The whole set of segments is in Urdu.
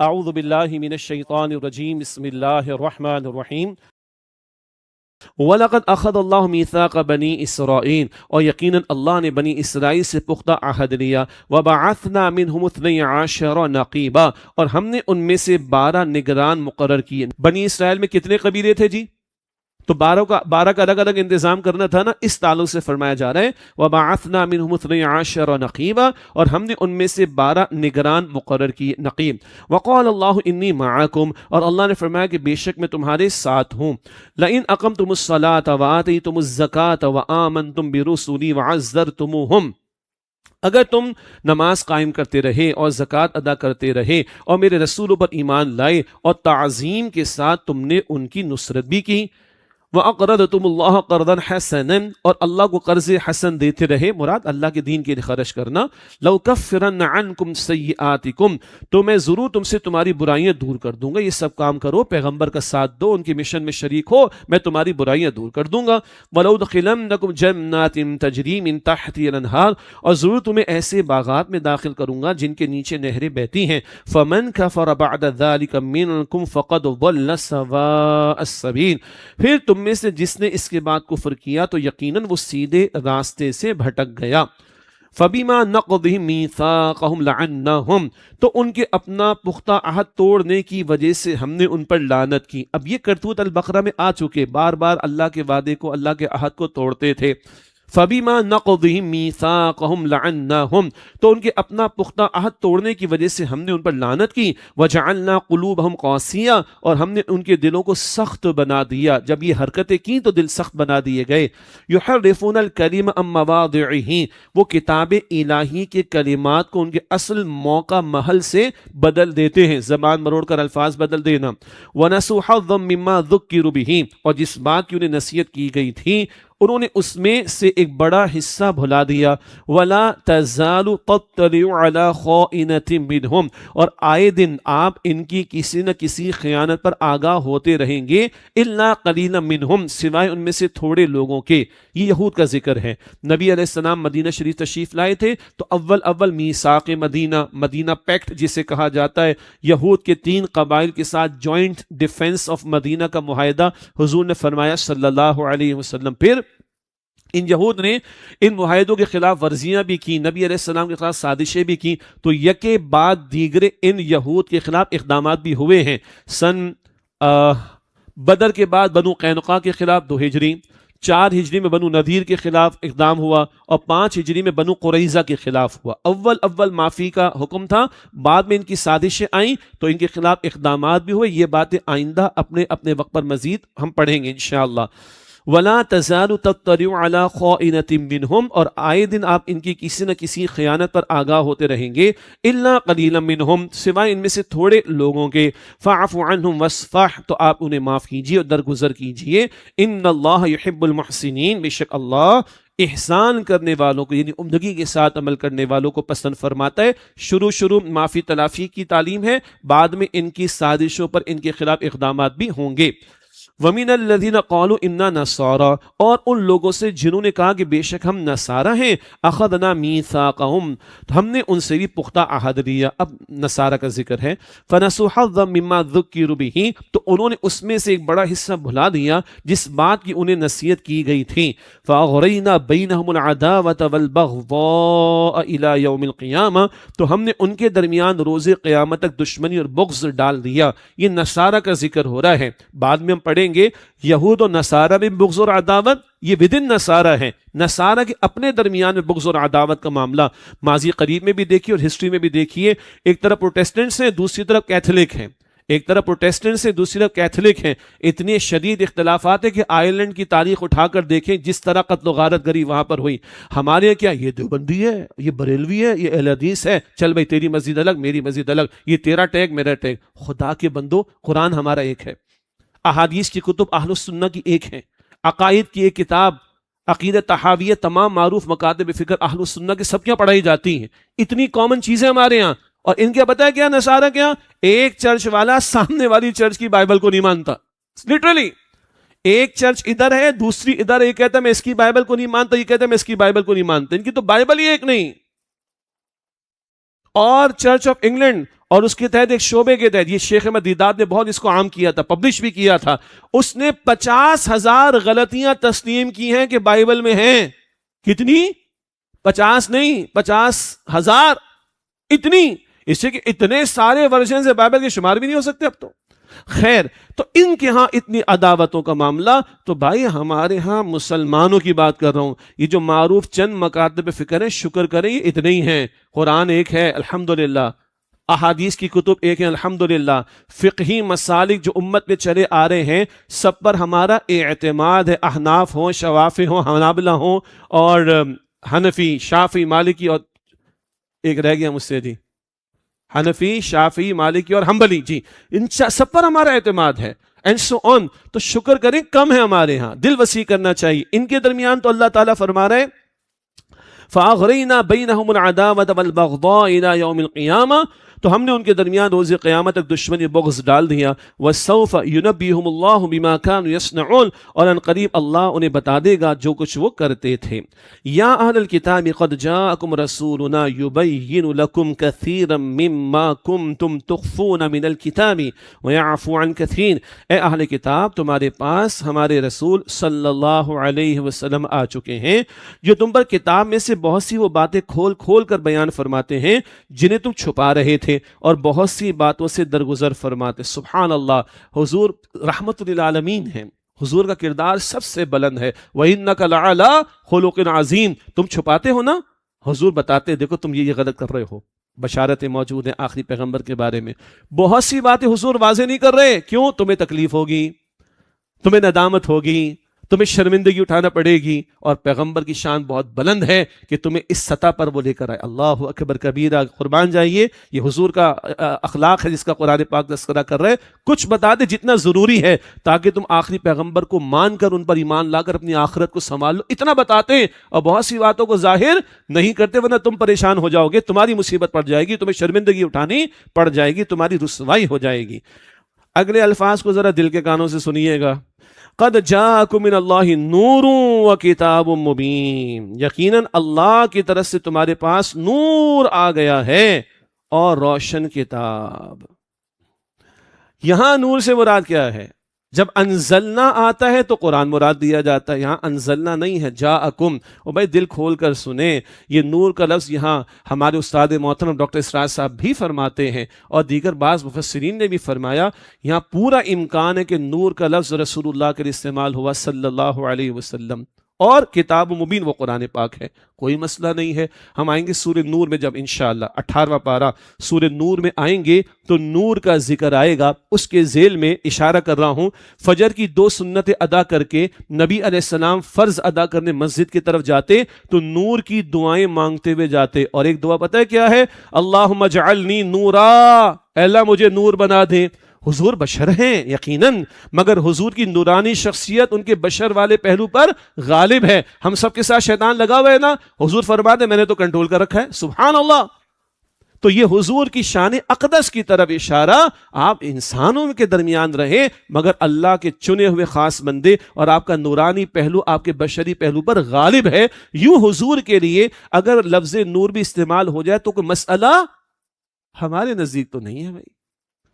اعوذ باللہ من الشیطان الرجیم بسم اللہ الرحمن الرحیم وَلَقَدْ أَخَذَ اللَّهُ مِيثَاقَ بَنِي إِسْرَائِيلَ اور یقیناً اللہ نے بنی اسرائیل سے پختہ عہد لیا وَبَعَثْنَا مِنْهُمُ اثْنَيْ عَشَرَ نَقِيبًا اور ہم نے ان میں سے 12 نگران مقرر کیے۔ بنی اسرائیل میں کتنے قبیلے تھے جی؟ تو 12 کا الگ الگ انتظام کرنا تھا نا، اس تعلق سے فرمایا جا رہا ہے وَبَعَثْنَا مِنْهُمُ اثْنَيْ عَشَرَ نَقِيبًا اور ہم نے ان میں سے 12 نگران مقرر کیے، نقیب۔ وَقَالَ اللَّهُ إِنِّي مَعَكُمْ اور اللہ نے فرمایا کہ بے شک میں تمہارے ساتھ ہوں۔ لَإِنْ أَقَمْتُمُ الصَّلَاةَ وَآتَيْتُمُ الزَّكَاةَ وَآمَنْتُمْ بِرُسُلِي وَعَزَّرْتُمُوهُمْ اگر تم نماز قائم کرتے رہے اور زکوٰۃ ادا کرتے رہے اور میرے رسولوں پر ایمان لائے اور تعظیم کے ساتھ تم نے ان کی نصرت بھی کی، وَأَقْرَضْتُمُ اللَّهَ قَرْضًا حَسَنًا اور اللہ کو قرض حسن دیتے رہے، مراد اللہ کے دین کے لیے خرچ کرنا، لَأُكَفِّرَنَّ عَنْكُمْ سَيِّئَاتِكُمْ تو میں ضرور تم سے تمہاری برائیاں دور کر دوں گا۔ یہ سب کام کرو، پیغمبر کا ساتھ دو، ان کے مشن میں شریک ہو، میں تمہاری برائیاں دور کر دوں گا۔ وَلَأُدْخِلَنَّكُمْ جَنَّاتٍ تَجْرِي مِن تَحْتِهَا الْأَنْهَارُ اور ضرور تمہیں ایسے باغات میں داخل کروں گا جن کے نیچے نہریں بہتی ہیں۔ فَمَنْ كَفَرَ بَعْدَ ذَلِكَ مِنْكُمْ فَقَدْ ضَلَّ سَوَاءَ السَّبِيلِ پھر تم میں سے جس نے اس کے بعد کفر کیا تو یقیناً وہ سیدھے راستے سے بھٹک گیا۔ فَبِمَا نَقْضِهِمْ مِيثَاقَهُمْ لَعَنَّاهُمْ تو ان کے اپنا پختہ عہد توڑنے کی وجہ سے ہم نے ان پر لعنت کی۔ اب یہ کرتوت البقرہ میں آ چکے، بار بار اللہ کے وعدے کو، اللہ کے عہد کو توڑتے تھے۔ فَبِمَا نَقْضِهِمْ مِيثَاقَهُمْ لَعَنَّاهُمْ تو ان کے اپنا پختہ عہد توڑنے کی وجہ سے ہم نے ان پر لعنت کی۔ وَجَعَلْنَا قُلُوبَهُمْ قَاسِيَةً اور ہم نے ان کے دلوں کو سخت بنا دیا، جب یہ حرکتیں کی تو دل سخت بنا دیے گئے۔ يُحَرِّفُونَ الْكَلِمَ عَن مَّوَاضِعِهِ وہ کتاب الہی کے کلمات کو ان کے اصل موقع محل سے بدل دیتے ہیں، زبان مروڑ کر الفاظ بدل دینا۔ وَنَسُوا حَظًّا مِّمَّا ذُكِّرُوا بِهِ اور جس بات کی انہیں نصیحت کی گئی تھی انہوں نے اس میں سے ایک بڑا حصہ بھلا دیا۔ وَلَا تَزَالُ تَطَّلِعُ عَلَىٰ خَائِنَةٍ مِّنْهُمْ اور آئے دن آپ ان کی کسی نہ کسی خیانت پر آگاہ ہوتے رہیں گے، إِلَّا قَلِيلًا مِّنْهُمْ سوائے ان میں سے تھوڑے لوگوں کے۔ یہ یہود کا ذکر ہے۔ نبی علیہ السلام مدینہ شریف تشریف لائے تھے تو اول میثاق مدینہ، مدینہ پیکٹ جسے کہا جاتا ہے، یہود کے 3 قبائل کے ساتھ جوائنٹ ڈیفنس آف مدینہ کا معاہدہ حضور نے فرمایا صلی اللہ علیہ وسلم۔ پھر ان یہود نے ان معاہدوں کے خلاف ورزیاں بھی کی، نبی علیہ السلام کے خلاف سازشیں بھی کی، تو یکے بعد دیگرے ان یہود کے خلاف اقدامات بھی ہوئے ہیں۔ سن بدر کے بعد بنو قینقاع کے خلاف 2 ہجری، 4 ہجری میں بنو نذیر کے خلاف اقدام ہوا اور 5 ہجری میں بنو قریظہ کے خلاف ہوا۔ اول معافی کا حکم تھا، بعد میں ان کی سازشیں آئیں تو ان کے خلاف اقدامات بھی ہوئے۔ یہ باتیں آئندہ اپنے وقت پر مزید ہم پڑھیں گے انشاءاللہ۔ وَلَا تَزَالُ تَطَّلِعُ عَلَىٰ خَائِنَةٍ مِّنْهُمْ اور آئے دن آپ ان کی کسی نہ کسی خیانت پر آگاہ ہوتے رہیں گے، إِلَّا قَلِيلًا مِّنْهُمْ سوائے ان میں سے تھوڑے لوگوں کے۔ فَاعْفُ عَنْهُمْ وَاصْفَحْ تو آپ انہیں معاف کیجیے اور درگزر کیجیے۔ إِنَّ اللَّهَ يُحِبُّ الْمُحْسِنِينَ بے شک اللہ احسان کرنے والوں کو یعنی عمدگی کے ساتھ عمل کرنے والوں کو پسند فرماتا ہے۔ شروع معافی تلافی کی تعلیم ہے، بعد میں ان کی سازشوں پر ان کے خلاف اقدامات بھی ہوں گے۔ وَمِنَ الَّذِينَ قَالُوا إِنَّا نَصَارَىٰ اور ان لوگوں سے جنہوں نے کہا کہ بے شک ہم نصارہ ہیں، أَخَذْنَا مِيثَاقَهُمْ تو ہم نے ان سے بھی پختہ عہد لیا۔ اب نصارہ کا ذکر ہے۔ فَنَسُوا حَظًّا مِّمَّا ذُكِّرُوا بِهِ تو انہوں نے اس میں سے ایک بڑا حصہ بھلا دیا جس بات کی انہیں نصیحت کی گئی تھی۔ فَأَغْرَيْنَا بَيْنَهُمُ الْعَدَاوَةَ وَالْبَغْضَاءَ إِلَىٰ يَوْمِ الْقِيَامَةِ تو ہم نے ان کے درمیان روز قیامت تک دشمنی اور بغض ڈال دیا۔ یہ نصارہ کا ذکر ہو رہا ہے، بعد میں ہم پڑھیں گے یہود و نصارہ میں بغض اور عداوت، یہ ودن نصارہ ہے، نصارہ کے اپنے درمیان میں بغض اور عداوت کا معاملہ ماضی قریب میں بھی دیکھیے اور ہسٹری میں بھی دیکھیے۔ ایک طرف پروٹیسٹنٹس ہیں، دوسری طرف کیتھولک ہیں، ایک طرف پروٹیسٹنٹس ہیں، دوسری طرف کیتھولک ہیں۔ اتنے شدید اختلافات ہیں کہ آئرلینڈ کی تاریخ اٹھا کر دیکھیں جس طرح قتل و غارت گری وہاں پر ہوئی۔ ہمارے یہاں کیا یہ دیوبندی ہے، یہ بریلوی ہے، یہ اہل حدیث ہے، چل بھائی تیری مسجد الگ میری مسجد الگ، یہ تیرا ٹیگ میرا ٹیگ۔ خدا کے بندو، قرآن ہمارا ایک ہے، احادیث کی کتب اہل السنہ کی ایک ہیں، عقائد کی ایک کتاب عقیدہ تحاویہ تمام معروف مکاتب فکر اہل السنہ کی سب کیا پڑھائی جاتی ہیں۔ اتنی کامن چیزیں ہمارے ہاں، اور ان کے پتہ ہے کیا نصارہ کیا؟ ایک چرچ والا سامنے والی چرچ کی بائبل کو نہیں مانتا، لٹرلی ایک چرچ ادھر ہے دوسری ادھر، ایک کہتا ہے میں اس کی بائبل کو نہیں مانتا، یہ کہتا ہے میں اس کی بائبل کو نہیں مانتا، ان کی تو بائبل ہی ایک نہیں۔ اور چرچ آف انگلینڈ اور اس کے تحت ایک شعبے کے تحت، یہ شیخ احمد دیداد نے بہت اس کو عام کیا تھا، پبلش بھی کیا تھا، اس نے 50,000 غلطیاں تسلیم کی ہیں کہ بائبل میں ہیں۔ کتنی؟ 50 نہیں، 50,000، اتنی، اس سے کہ اتنے سارے ورژن سے بائبل کے شمار بھی نہیں ہو سکتے اب تو۔ خیر، تو ان کے ہاں اتنی عداوتوں کا معاملہ، تو بھائی ہمارے ہاں مسلمانوں کی بات کر رہا ہوں، یہ جو معروف چند مکاتب فکر ہیں، شکر کریں یہ اتنے ہی ہیں۔ قرآن ایک ہے الحمدللہ، احادیث کی کتب ایک ہیں الحمدللہ، فقہی مسالک جو امت میں چلے آ رہے ہیں سب پر ہمارا اعتماد ہے، احناف ہوں، شوافی ہوں، حنابلہ ہوں، اور حنفی، شافعی، مالکی، اور ایک رہ گیا مجھ سے جی، حنفی، شافعی، مالکی اور حنبلی، جی ان سب پر ہمارا اعتماد ہے، اینڈ سو آن۔ تو شکر کریں کم ہے ہمارے ہاں، دل وسیع کرنا چاہیے۔ ان کے درمیان تو اللہ تعالیٰ فرما رہے ہیں فَأَغْرَيْنَا بَيْنَهُمُ الْعَدَاوَةَ وَالْبَغْضَاءَ إِلَى يَوْمِ الْقِيَامَةِ، تو ہم نے ان کے درمیان روز قیامت تک دشمنی بغض ڈال دیا۔ وَسَوْفَ يُنَبِّئُهُمُ اللَّهُ بِمَا كَانُوا يَصْنَعُونَ، اور ان قریب اللہ انہیں بتا دے گا جو کچھ وہ کرتے تھے۔ یا اہل الکتاب قد جاءکم رسولنا یبین لکم کثیرا مما کنتم تخفون من الکتاب ویعفو عن کثیر، اے اہل کتاب تمہارے پاس ہمارے رسول صلی اللہ علیہ وسلم آ چکے ہیں جو تم پر کتاب میں سے بہت سی وہ باتیں کھول کھول کر بیان فرماتے ہیں جنہیں تم چھپا رہے تھے، اور بہت سی باتوں سے درگزر فرماتے۔ سبحان اللہ، حضور رحمت للعالمین ہیں، حضور کا کردار سب سے بلند ہے۔ وَإِنَّكَ لَعَلَىٰ خُلُقٍ عَظِيمٍ، تم چھپاتے ہو نا، حضور بتاتے دیکھو تم یہ غلط کر رہے ہو۔ بشارتیں موجود ہیں آخری پیغمبر کے بارے میں، بہت سی باتیں حضور واضح نہیں کر رہے، کیوں؟ تمہیں تکلیف ہوگی، تمہیں ندامت ہوگی، تمہیں شرمندگی اٹھانا پڑے گی، اور پیغمبر کی شان بہت بلند ہے کہ تمہیں اس سطح پر وہ لے کر آئے۔ اللہ اکبر کبیرہ، قربان جائیے، یہ حضور کا اخلاق ہے جس کا قرآن پاک تذکرہ کر رہے ہیں۔ کچھ بتا دے جتنا ضروری ہے تاکہ تم آخری پیغمبر کو مان کر ان پر ایمان لا کر اپنی آخرت کو سنبھال لو، اتنا بتاتے ہیں، اور بہت سی باتوں کو ظاہر نہیں کرتے، ورنہ تم پریشان ہو جاؤ گے، تمہاری مصیبت پڑ جائے گی، تمہیں شرمندگی اٹھانی پڑ جائے گی، تمہاری رسوائی ہو جائے گی۔ اگلے الفاظ کو ذرا دل کے کانوں سے سنیے گا، قد جاءکم من اللہ نور و کتاب مبین، یقیناً اللہ کی طرف سے تمہارے پاس نور آ گیا ہے اور روشن کتاب۔ یہاں نور سے مراد کیا ہے؟ جب انزلنا آتا ہے تو قرآن مراد دیا جاتا ہے، یہاں انزلنا نہیں ہے، جاءکم۔ اور بھائی دل کھول کر سنیں، یہ نور کا لفظ یہاں ہمارے استاد محترم ڈاکٹر اسرار صاحب بھی فرماتے ہیں، اور دیگر بعض مفسرین نے بھی فرمایا، یہاں پورا امکان ہے کہ نور کا لفظ رسول اللہ کے لیے استعمال ہوا صلی اللہ علیہ وسلم، اور کتاب مبین وہ قرآن پاک ہے، کوئی مسئلہ نہیں ہے۔ ہم آئیں گے سورہ نور میں، جب انشاءاللہ 18واں پارہ سورہ نور میں آئیں گے تو نور کا ذکر آئے گا، اس کے ذیل میں اشارہ کر رہا ہوں، فجر کی 2 سنتیں ادا کر کے نبی علیہ السلام فرض ادا کرنے مسجد کی طرف جاتے تو نور کی دعائیں مانگتے ہوئے جاتے، اور ایک دعا پتہ ہے کیا ہے؟ اللہم اجعلنی نورا، اے اللہ مجھے نور بنا دیں۔ حضور بشر ہیں یقیناً، مگر حضور کی نورانی شخصیت ان کے بشر والے پہلو پر غالب ہے۔ ہم سب کے ساتھ شیطان لگا ہوا ہے نا، حضور فرماتے میں نے تو کنٹرول کر رکھا ہے، سبحان اللہ۔ تو یہ حضور کی شان اقدس کی طرف اشارہ، آپ انسانوں کے درمیان رہے مگر اللہ کے چنے ہوئے خاص بندے، اور آپ کا نورانی پہلو آپ کے بشری پہلو پر غالب ہے۔ یوں حضور کے لیے اگر لفظ نور بھی استعمال ہو جائے تو کوئی مسئلہ ہمارے نزدیک تو نہیں ہے بھائی۔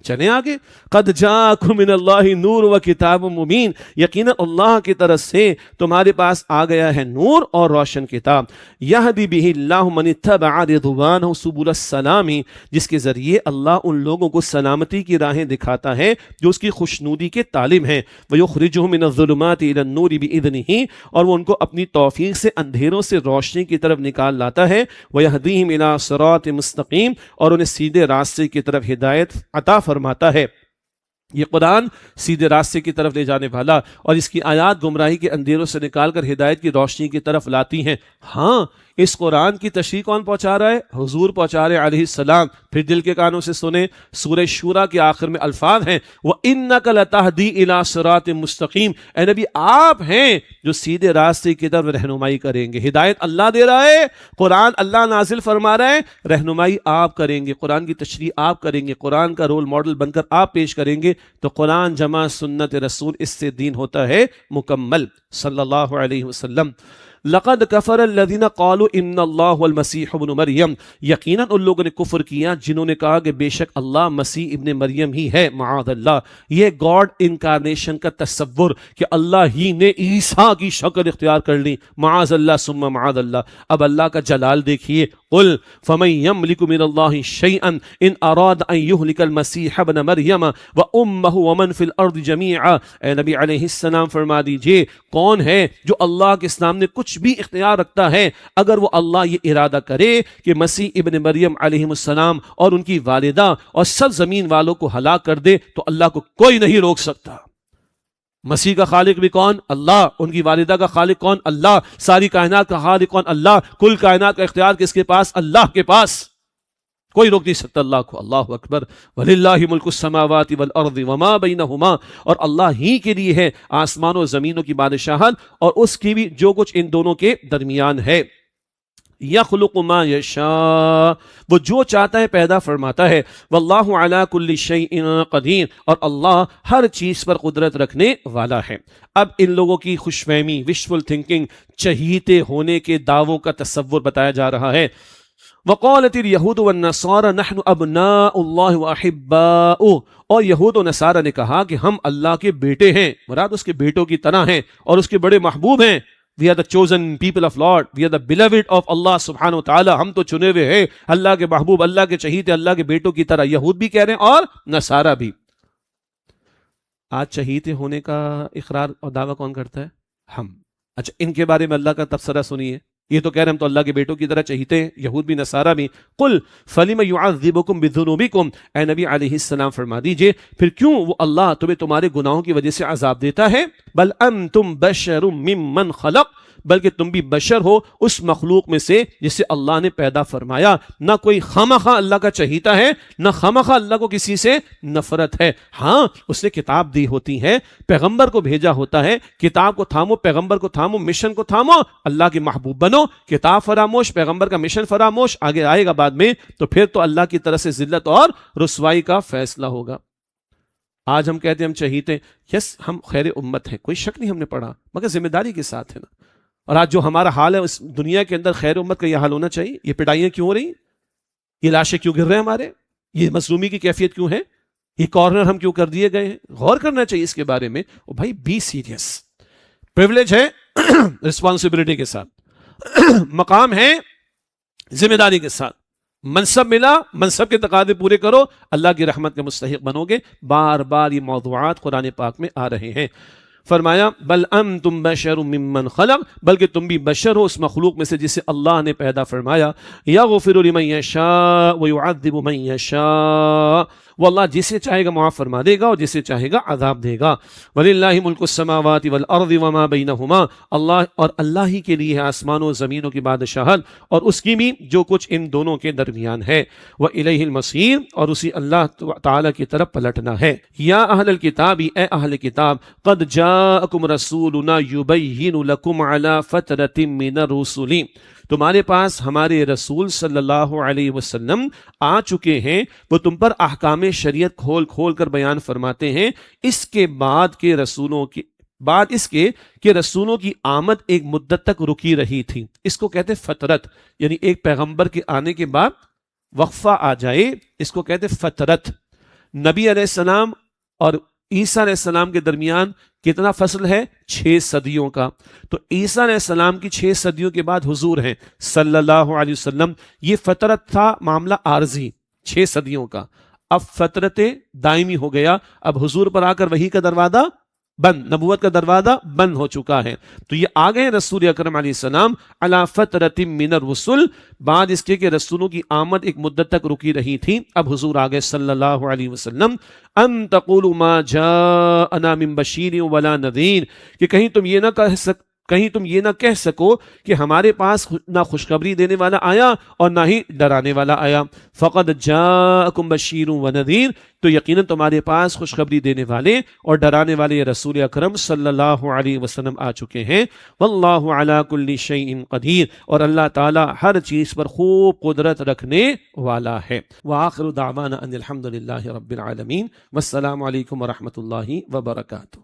چلیں آگے، قد جاءکم من اللہ نور و کتاب مبین، یقینا اللہ کی طرف سے تمہارے پاس آ گیا ہے نور اور روشن کتاب۔ یہدی بہ اللہ من اتبع رضوانہ سبل السلام، جس کے ذریعے اللہ ان لوگوں کو سلامتی کی راہیں دکھاتا ہے جو اس کی خوشنودی کے طالب ہیں۔ ویخرجہم من الظلمات الی النور باذنہ، اور وہ ان کو اپنی توفیق سے اندھیروں سے روشنی کی طرف نکال لاتا ہے۔ ویہدیہم الی صراط مستقیم، اور انہیں سیدھے راستے کی طرف ہدایت عطا فرماتا ہے۔ یہ قرآن سیدھے راستے کی طرف لے جانے والا، اور اس کی آیات گمراہی کے اندھیروں سے نکال کر ہدایت کی روشنی کی طرف لاتی ہیں۔ ہاں، اس قرآن کی تشریح کون پہنچا رہا ہے؟ حضور پہنچا رہے علیہ السلام۔ پھر دل کے کانوں سے سنیں، سورہ شورا کے آخر میں الفاظ ہیں وَإِنَّكَ لَتَهْدِي إِلَىٰ صِرَاطٍ مُسْتَقِيمٍ، اے نبی آپ ہیں جو سیدھے راستے کی طرف رہنمائی کریں گے۔ ہدایت اللہ دے رہا ہے، قرآن اللہ نازل فرما رہا ہے، رہنمائی آپ کریں گے، قرآن کی تشریح آپ کریں گے، قرآن کا رول ماڈل بن کر آپ پیش کریں گے، تو قرآن جمع سنت رسول، اس سے دین ہوتا ہے مکمل صلی اللہ علیہ وسلم۔ لقد کفر الذین قالوا ان اللہ والمسیح ابن مریم، یقیناً ان لوگوں نے کفر کیا جنہوں نے کہا کہ بے شک اللہ مسیح ابن مریم ہی ہے، معاذ اللہ۔ یہ گاڈ انکارنیشن کا تصور کہ اللہ ہی نے عیسیٰ کی شکل اختیار کر لی، معاذ اللہ ثم معاذ اللہ۔ اب اللہ کا جلال دیکھیے، قل فمن یملک من اللہ شیئا ان اراد ان یہلک المسیح ابن مریم وامہ ومن فی الارض جمیعا، اے نبی علیہ السلام فرما دیجئے کون ہے جو اللہ کے سامنے کچھ بھی اختیار رکھتا ہے اگر وہ اللہ یہ ارادہ کرے کہ مسیح ابن مریم علیہ السلام اور ان کی والدہ اور سب زمین والوں کو ہلاک کر دے تو اللہ کو کوئی نہیں روک سکتا۔ مسیح کا خالق بھی کون؟ اللہ۔ ان کی والدہ کا خالق کون؟ اللہ۔ ساری کائنات کا خالق کون؟ اللہ۔ کل کائنات کا اختیار کس کے پاس؟ اللہ کے پاس۔ کوئی روک نہیں سکتا اللہ کو۔ اللہ اکبر۔ وَلِلَّهِ مُلْكُ السَّمَاوَاتِ وَالْأَرْضِ وَمَا بَيْنَهُمَا، اور اللہ ہی کے لیے ہے آسمانوں و زمینوں کی بادشاہت اور اس کی بھی جو کچھ ان دونوں کے درمیان ہے۔ یخلق ما یشاء، وہ جو چاہتا ہے پیدا فرماتا ہے۔ واللہ علی کل شیء قدیر، اور اللہ ہر چیز پر قدرت رکھنے والا ہے۔ اب ان لوگوں کی خوش فہمی، وشفل تھنکنگ، چہیتے ہونے کے دعووں کا تصور بتایا جا رہا ہے۔ وقالت اليہود والنصارى نحن ابناء اللہ واحباؤہ، اور یہود و نصارہ نے کہا کہ ہم اللہ کے بیٹے ہیں، مراد اس کے بیٹوں کی طرح ہیں اور اس کے بڑے محبوب ہیں۔ We are the chosen people of Lord. We are the beloved of Allah سبحانہ و تعالی۔ ہم تو چنے ہوئے ہیں اللہ کے محبوب، اللہ کے چہیتے، اللہ کے بیٹوں کی طرح۔ یہود بھی کہہ رہے ہیں اور نصارہ بھی۔ آج چہیتے ہونے کا اقرار اور دعویٰ کون کرتا ہے؟ ہم۔ اچھا، ان کے بارے میں اللہ کا تبصرہ سنیے۔ یہ تو کہہ رہے ہیں ہم تو اللہ کے بیٹوں کی طرح چہیتے ہیں، یہود بھی نصارہ بھی۔ قل فلم یعذبکم بذنوبکم، اے نبی علیہ السلام فرما دیجئے پھر کیوں وہ اللہ تمہیں تمہارے گناہوں کی وجہ سے عذاب دیتا ہے؟ بل انتم بشر ممن خلق، بلکہ تم بھی بشر ہو اس مخلوق میں سے جسے اللہ نے پیدا فرمایا۔ نہ کوئی خواہ اللہ کا چہیتا ہے، نہ خواہ اللہ کو کسی سے نفرت ہے۔ ہاں، اس نے کتاب دی ہوتی ہے، پیغمبر کو بھیجا ہوتا ہے، کتاب کو تھامو، پیغمبر کو تھامو، مشن کو تھامو، اللہ کے محبوب بنو۔ کتاب فراموش، پیغمبر کا مشن فراموش، آگے آئے گا بعد میں، تو پھر تو اللہ کی طرف سے ذلت اور رسوائی کا فیصلہ ہوگا۔ آج ہم کہتے ہیں ہم چہیتے ہیں، یس ہم خیر امت ہیں، کوئی شک نہیں، ہم نے پڑھا، مگر ذمہ داری کے ساتھ ہے نا۔ اور آج جو ہمارا حال ہے اس دنیا کے اندر، خیر امت کا یہ حال ہونا چاہیے۔ یہ پٹائیاں کیوں ہو رہی ہیں؟ یہ لاشیں کیوں گر رہے ہیں ہمارے؟ یہ مظلومی کی کیفیت کیوں ہے؟ یہ کارنر ہم کیوں کر دیے گئے ہیں؟ غور کرنا چاہیے اس کے بارے میں۔ اور بھائی بی سیریس، پریویلیج ہے رسپانسبلٹی کے ساتھ، مقام ہے ذمہ داری کے ساتھ، منصب ملا، منصب کے تقاضے پورے کرو، اللہ کی رحمت کے مستحق بنو گے۔ بار بار یہ موضوعات قرآن پاک میں آ رہے ہیں۔ فرمایا بل انتم بشر ممن خلق، بلکہ تم بھی بشر ہو اس مخلوق میں سے جسے اللہ نے پیدا فرمایا۔ یغفر لمن یشاء ویعذب من یشاء، وہ اللہ جسے چاہے گا معاف فرما دے گا اور جسے چاہے گا عذاب دے گا۔ وللہ ملک السماوات والارض وما بینہما، اللہ اور اللہ ہی کے لیے ہے آسمانوں و زمینوں کی بادشاہت اور اس کی بھی جو کچھ ان دونوں کے درمیان ہے۔ وإلیہ المصیر، اور اسی اللہ تعالی کی طرف پلٹنا ہے۔ یا اہل الکتاب، اے اہل کتاب، قد جاءکم رسولنا یبین لکم علی فترۃ من الرسل، تمہارے پاس ہمارے رسول صلی اللہ علیہ وسلم آ چکے ہیں، وہ تم پر احکام شریعت کھول کھول کر بیان فرماتے ہیں۔ اس کے بعد کے رسولوں کی اس کے کہ رسولوں کی آمد ایک مدت تک رکی رہی تھی۔ اس کو کہتے فترت، یعنی ایک پیغمبر کے آنے کے بعد وقفہ آ جائے، اس کو کہتے فترت۔ نبی علیہ السلام اور عیسیٰ علیہ السلام کے درمیان کتنا فصل ہے؟ 6 صدیوں کا۔ تو عیسیٰ علیہ السلام کی 6 صدیوں کے بعد حضور ہیں صلی اللہ علیہ وسلم۔ یہ فترت تھا معاملہ عارضی 6 صدیوں کا، اب فترت دائمی ہو گیا۔ اب حضور پر آ کر وحی کا دروازہ بند، نبوت کا دروازہ بند ہو چکا ہے۔ تو یہ آ گئے رسول اکرم علیہ السلام علی فترۃ من الرسل، بعد اس کے کہ رسولوں کی آمد ایک مدت تک رکی رہی تھی، اب حضور آ گئے صلی اللہ علیہ وسلم۔ ان تقولوا ما جاءنا من بشیر ولا نذیر، کہ کہیں تم یہ نہ کہہ سکو کہ ہمارے پاس نہ خوشخبری دینے والا آیا اور نہ ہی ڈرانے والا آیا۔ فقد جاءکم بشیر و نذیر، تو یقیناً تمہارے پاس خوشخبری دینے والے اور ڈرانے والے رسول اکرم صلی اللہ علیہ وسلم آ چکے ہیں۔ واللہ علی کل شیء قدیر، اور اللہ تعالی ہر چیز پر خوب قدرت رکھنے والا ہے۔ وآخر دعوانا ان الحمد للہ رب العالمین، والسلام علیکم ورحمۃ اللہ وبرکاتہ۔